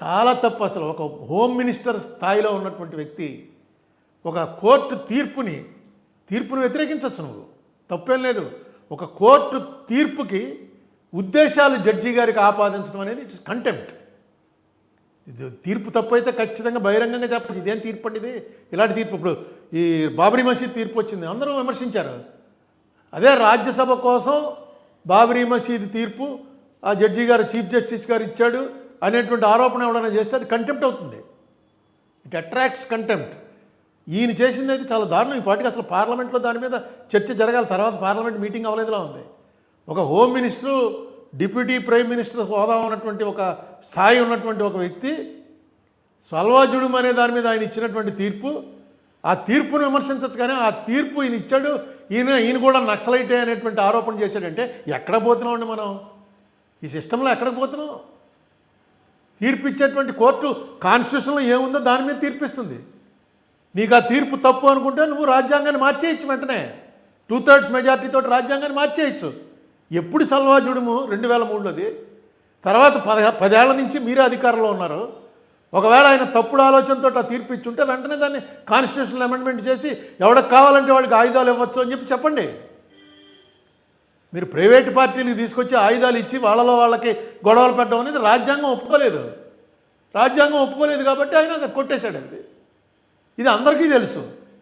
చాలా తప్పు. అసలు ఒక హోమ్ మినిస్టర్ స్థాయిలో ఉన్నటువంటి వ్యక్తి ఒక కోర్టు తీర్పుని వ్యతిరేకించవచ్చు, నువ్వు తప్పేం లేదు. ఒక కోర్టు తీర్పుకి ఉద్దేశాలు జడ్జి గారికి ఆపాదించడం అనేది ఇట్స్ కంటెంప్ట్. ఇది తీర్పు తప్పు అయితే ఖచ్చితంగా బహిరంగంగా చెప్పచ్చు, ఇదేం తీర్పు అండి, ఇది ఇలాంటి తీర్పు. ఇప్పుడు ఈ బాబరీ మసీద్ తీర్పు వచ్చింది, అందరూ విమర్శించారు. అదే రాజ్యసభ కోసం బాబరీ మసీద్ తీర్పు ఆ జడ్జి గారు, చీఫ్ జస్టిస్ గారు ఇచ్చాడు అనేటువంటి ఆరోపణ ఎవరైనా చేస్తే అది కంటెంప్ట్ అవుతుంది. It attracts contempt. ఈయన చేసింది అయితే చాలా దారుణం. ఈ పార్టీకి అసలు పార్లమెంట్లో దాని మీద చర్చ జరగాలి. తర్వాత పార్లమెంట్ మీటింగ్ అవ్వలేదులా ఉంది. ఒక home minister, deputy prime minister హోదా ఉన్నటువంటి ఒక స్థాయి ఉన్నటువంటి ఒక వ్యక్తి సల్వాజుడుం అనే దాని మీద ఆయన ఇచ్చినటువంటి తీర్పు, ఆ తీర్పును విమర్శించవచ్చు. కానీ ఆ తీర్పు ఈయన ఇచ్చాడు, ఈయన కూడా నక్సలైటే అనేటువంటి ఆరోపణ చేశాడంటే ఎక్కడ పోతున్నామండి మనం? ఈ సిస్టంలో ఎక్కడికి పోతున్నాం? తీర్పు ఇచ్చేటువంటి కోర్టు కాన్స్టిట్యూషన్లో ఏముందో దాని మీద తీర్పిస్తుంది. నీకు ఆ తీర్పు తప్పు అనుకుంటే నువ్వు రాజ్యాంగాన్ని మార్చేయచ్చు, వెంటనే 2/3 మెజార్టీతో రాజ్యాంగాన్ని మార్చేయచ్చు. ఎప్పుడు సల్వాజుడుము 2003లోది, తర్వాత 10 ఏళ్ల నుంచి మీరే అధికారంలో ఉన్నారు. ఒకవేళ ఆయన తప్పుడు ఆలోచనతో ఆ తీర్పు ఇచ్చుంటే వెంటనే దాన్ని కాన్స్టిట్యూషనల్ అమెండ్మెంట్ చేసి ఎవరికి కావాలంటే వాడికి ఆయుధాలు ఇవ్వచ్చు అని చెప్పండి. మీరు ప్రైవేట్ పార్టీలకు తీసుకొచ్చి ఆయుధాలు ఇచ్చి వాళ్ళకి గొడవలు పెట్టడం అనేది రాజ్యాంగం ఒప్పుకోలేదు. రాజ్యాంగం ఒప్పుకోలేదు కాబట్టి ఆయన కొట్టేశాడు. ఇది అందరికీ తెలుసు.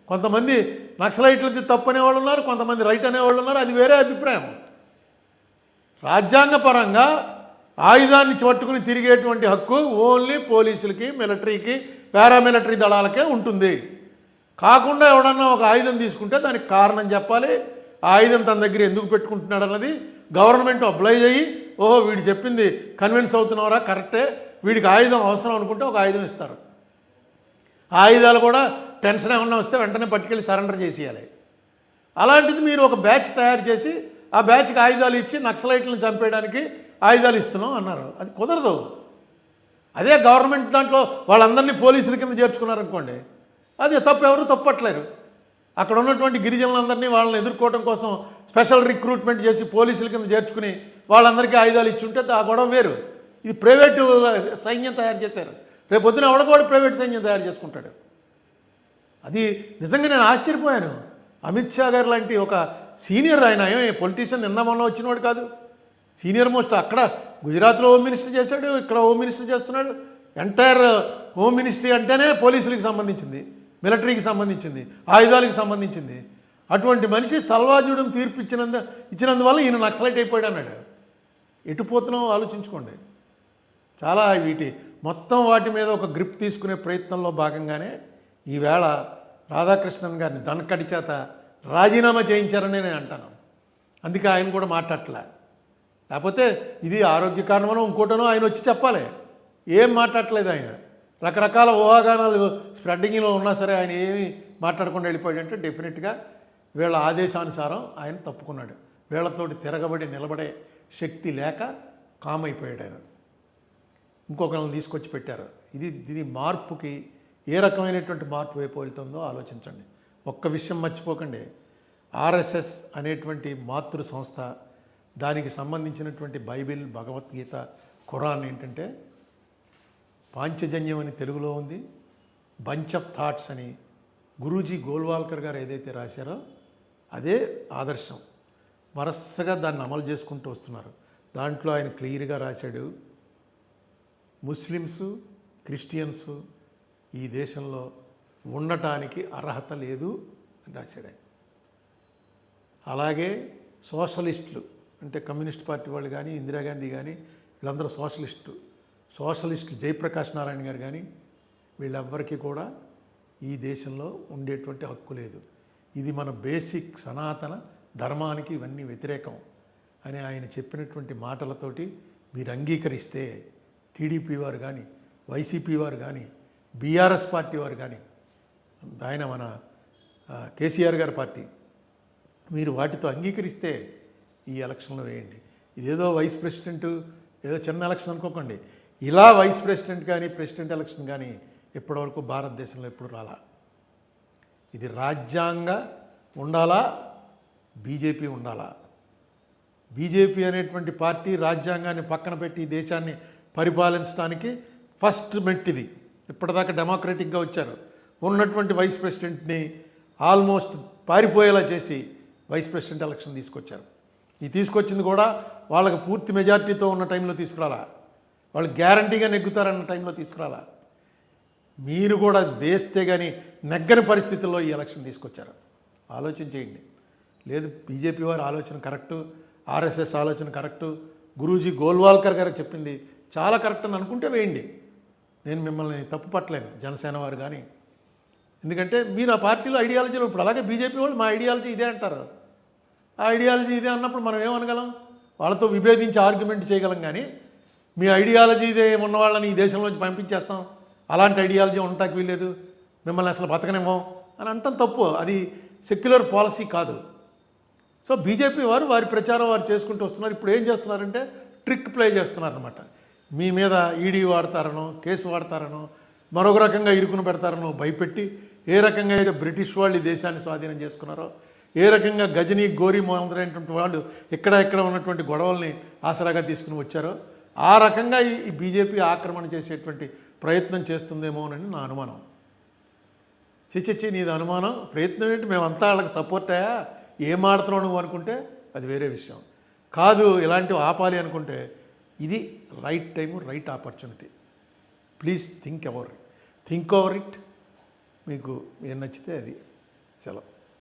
కొంతమంది నక్సలైట్లది తప్పు అనేవాళ్ళు ఉన్నారు, కొంతమంది రైట్ అనేవాళ్ళు ఉన్నారు, అది వేరే అభిప్రాయం. రాజ్యాంగపరంగా ఆయుధాన్ని పట్టుకుని తిరిగేటువంటి హక్కు ఓన్లీ పోలీసులకి, మిలిటరీకి, పారామిలిటరీ దళాలకే ఉంటుంది. కాకుండా ఎవడన్నా ఒక ఆయుధం తీసుకుంటే దానికి కారణం చెప్పాలి. ఆ ఆయుధం తన దగ్గర ఎందుకు పెట్టుకుంటున్నాడు అన్నది గవర్నమెంట్ అప్లై చేయి, ఓహో వీడు చెప్పింది కన్విన్స్ అవుతున్నారా, కరెక్టే, వీడికి ఆయుధం అవసరం అనుకుంటే ఒక ఆయుధం ఇస్తారు. ఆయుధాలు కూడా టెన్షన్ ఏమన్నా వస్తే వెంటనే పట్టుకెళ్ళి సరెండర్ చేసేయాలి. అలాంటిది మీరు ఒక బ్యాచ్ తయారు చేసి ఆ బ్యాచ్కి ఆయుధాలు ఇచ్చి నక్సలైట్లను చంపేయడానికి ఆయుధాలు ఇస్తున్నాం అన్నారు. అది కుదరదు. అదే గవర్నమెంట్ దాంట్లో వాళ్ళందరినీ పోలీసుల కింద చేర్చుకున్నారనుకోండి, అది తప్పు, ఎవరు తప్పట్లేరు. అక్కడ ఉన్నటువంటి గిరిజనులందరినీ వాళ్ళని ఎదుర్కోవడం కోసం స్పెషల్ రిక్రూట్మెంట్ చేసి పోలీసుల కింద చేర్చుకుని వాళ్ళందరికీ ఆయుధాలు ఇచ్చుంటే ఆ గొడవ వేరు. ఇది ప్రైవేటు సైన్యం తయారు చేశారు. రేపు పొద్దున ఎవడకోడు ప్రైవేట్ సైన్యం తయారు చేసుకుంటాడు. అది నిజంగా నేను ఆశ్చర్యపోయాను. అమిత్ షా గారు లాంటి ఒక సీనియర్ ఆయన, పొలిటీషియన్ నిన్న మొన్న వచ్చినవాడు కాదు, సీనియర్ మోస్ట్. అక్కడ గుజరాత్లో హోమ్ మినిస్టర్ చేశాడు, ఇక్కడ హోమ్ మినిస్టర్ చేస్తున్నాడు. ఎంటైర్ హోమ్ మినిస్ట్రీ అంటేనే పోలీసులకు సంబంధించింది, మిలిటరీకి సంబంధించింది, ఆయుధాలకు సంబంధించింది. అటువంటి మనిషి సల్వాజుడుం తీర్పు ఇచ్చినందువల్ల ఈయన నక్సలైట్ అయిపోయాడు అన్నాడు. ఎటు పోతున్నావు ఆలోచించుకోండి. చాలా మొత్తం వాటి మీద ఒక గ్రిప్ తీసుకునే ప్రయత్నంలో భాగంగానే ఈవేళ రాధాకృష్ణన్ గారిని దనకడి చేత రాజీనామా చేయించారని నేను అంటాను. అందుకే ఆయన కూడా మాట్లాడలే. లేకపోతే ఇది ఆరోగ్య కారణమనో ఇంకోటనో ఆయన వచ్చి చెప్పాలి. ఏం మాట్లాడలేదు ఆయన. రకరకాల ఊహాగానాలు స్ప్రెడ్డింగ్లో ఉన్నా సరే ఆయన ఏమి మాట్లాడకుండా వెళ్ళిపోయాడంటే డెఫినెట్గా వీళ్ళ ఆదేశానుసారం ఆయన తప్పుకున్నాడు. వీళ్ళతోటి తిరగబడి నిలబడే శక్తి లేక కామైపోయాడు ఆయన. ఇంకొకరిని తీసుకొచ్చి పెట్టారు. ఇది మార్పుకి ఏ రకమైనటువంటి మార్పు వైపు వెళ్తుందో ఆలోచించండి. ఒక్క విషయం మర్చిపోకండి, ఆర్ఎస్ఎస్ అనేటువంటి మాతృ సంస్థ, దానికి సంబంధించినటువంటి బైబిల్, భగవద్గీత, ఖురాన్ ఏంటంటే పాంచజన్యం అని తెలుగులో ఉంది, బంచ్ ఆఫ్ థాట్స్ అని గురూజీ గోల్వాల్కర్ గారు ఏదైతే రాశారో అదే ఆదర్శం. వరుసగా దాన్ని అమలు చేసుకుంటూ వస్తున్నారు. దాంట్లో ఆయన క్లియర్గా రాశాడు, ముస్లిమ్స్, క్రిస్టియన్స్ ఈ దేశంలో ఉండటానికి అర్హత లేదు అని రాశాడు ఆయన. అలాగే సోషలిస్టులు అంటే కమ్యూనిస్ట్ పార్టీ వాళ్ళు కానీ, ఇందిరాగాంధీ కానీ, వీళ్ళందరూ సోషలిస్టులు జయప్రకాష్ నారాయణ గారు కానీ, వీళ్ళెవ్వరికీ కూడా ఈ దేశంలో ఉండేటువంటి హక్కు లేదు. ఇది మన బేసిక్ సనాతన ధర్మానికి ఇవన్నీ వ్యతిరేకం అని ఆయన చెప్పినటువంటి మాటలతోటి మీరు అంగీకరిస్తే టీడీపీ వారు కానీ, వైసీపీ వారు కానీ, బీఆర్ఎస్ పార్టీ వారు కానీ, ఆయన మన కేసీఆర్ గారి పార్టీ, మీరు వాటితో అంగీకరిస్తే ఈ ఎలక్షన్లో వేయండి. ఇదేదో వైస్ ప్రెసిడెంట్ ఏదో చిన్న ఎలక్షన్ అనుకోకండి. ఇలా వైస్ ప్రెసిడెంట్ కానీ, ప్రెసిడెంట్ ఎలక్షన్ కానీ ఇప్పటివరకు భారతదేశంలో ఎప్పుడు రాలా. ఇది రాజ్యాంగ ఉండాలా, బీజేపీ ఉండాలా. బీజేపీ అనేటువంటి పార్టీ రాజ్యాంగాన్ని పక్కన పెట్టి ఈ దేశాన్ని పరిపాలించడానికి ఫస్ట్ మెట్టిది. ఇప్పటిదాకా డెమోక్రటిక్గా వచ్చారు. ఉన్నటువంటి వైస్ ప్రెసిడెంట్ని ఆల్మోస్ట్ పారిపోయేలా చేసి వైస్ ప్రెసిడెంట్ ఎలక్షన్ తీసుకొచ్చారు. ఈ తీసుకొచ్చింది కూడా వాళ్ళకి పూర్తి మెజార్టీతో ఉన్న టైంలో తీసుకురాలా, వాళ్ళు గ్యారంటీగా నెగ్గుతారన్న టైంలో తీసుకురాలా. మీరు కూడా వేస్తే కానీ నెగ్గని పరిస్థితుల్లో ఈ ఎలక్షన్ తీసుకొచ్చారు. ఆలోచన చేయండి. లేదు బీజేపీ వారి ఆలోచన కరెక్టు, ఆర్ఎస్ఎస్ ఆలోచన కరెక్టు, గురూజీ గోల్వాల్కర్ గారు చెప్పింది చాలా కరెక్ట్ అని అనుకుంటే వేయండి. నేను మిమ్మల్ని తప్పు పట్టలేను, జనసేన వారు కానీ. ఎందుకంటే మీరు ఆ పార్టీలో ఐడియాలజీలో ఇప్పుడు అలాగే బీజేపీ వాళ్ళు మా ఐడియాలజీ ఇదే అంటారు. ఆ ఐడియాలజీ ఇదే అన్నప్పుడు మనం ఏమనగలం? వాళ్ళతో విభేదించి ఆర్గ్యుమెంట్ చేయగలం. కానీ మీ ఐడియాలజీ ఇదే ఉన్న వాళ్ళని ఈ దేశంలోంచి పంపించేస్తాం, అలాంటి ఐడియాలజీ ఉండటానికి వీల్లేదు, మిమ్మల్ని అసలు బతకనేమో అని అంటాం తప్పు. అది సెక్యులర్ పాలసీ కాదు. సో బీజేపీ వారు వారి ప్రచారం వారు చేసుకుంటూ వస్తున్నారు. ఇప్పుడు ఏం చేస్తున్నారంటే ట్రిక్ ప్లే చేస్తున్నారనమాట. మీ మీద ఈడీ వాడతారనో, కేసు వాడతారనో, మరొక రకంగా ఇరుకును పెడతారనో భయపెట్టి, ఏ రకంగా అయితే బ్రిటిష్ వాళ్ళు ఈ దేశాన్ని స్వాధీనం చేసుకున్నారో, ఏ రకంగా గజనీ గోరీ మొదలైనటువంటి వాళ్ళు ఇక్కడ ఉన్నటువంటి గొడవల్ని ఆసరాగా తీసుకుని వచ్చారో, ఆ రకంగా ఈ బీజేపీ ఆక్రమణ చేసేటువంటి ప్రయత్నం చేస్తుందేమోనని నా అనుమానం. చిచ్చి నీది అనుమానం, ప్రయత్నం ఏంటి? మేమంతా వాళ్ళకి సపోర్ట్ అయ్యా, ఏం ఆడుతున్నావు నువ్వు అనుకుంటే అది వేరే విషయం. కాదు ఇలాంటివి ఆపాలి అనుకుంటే ఇది right time, right opportunity. Please think over it. మీకు ఏం నచ్చితే అది సెలవు.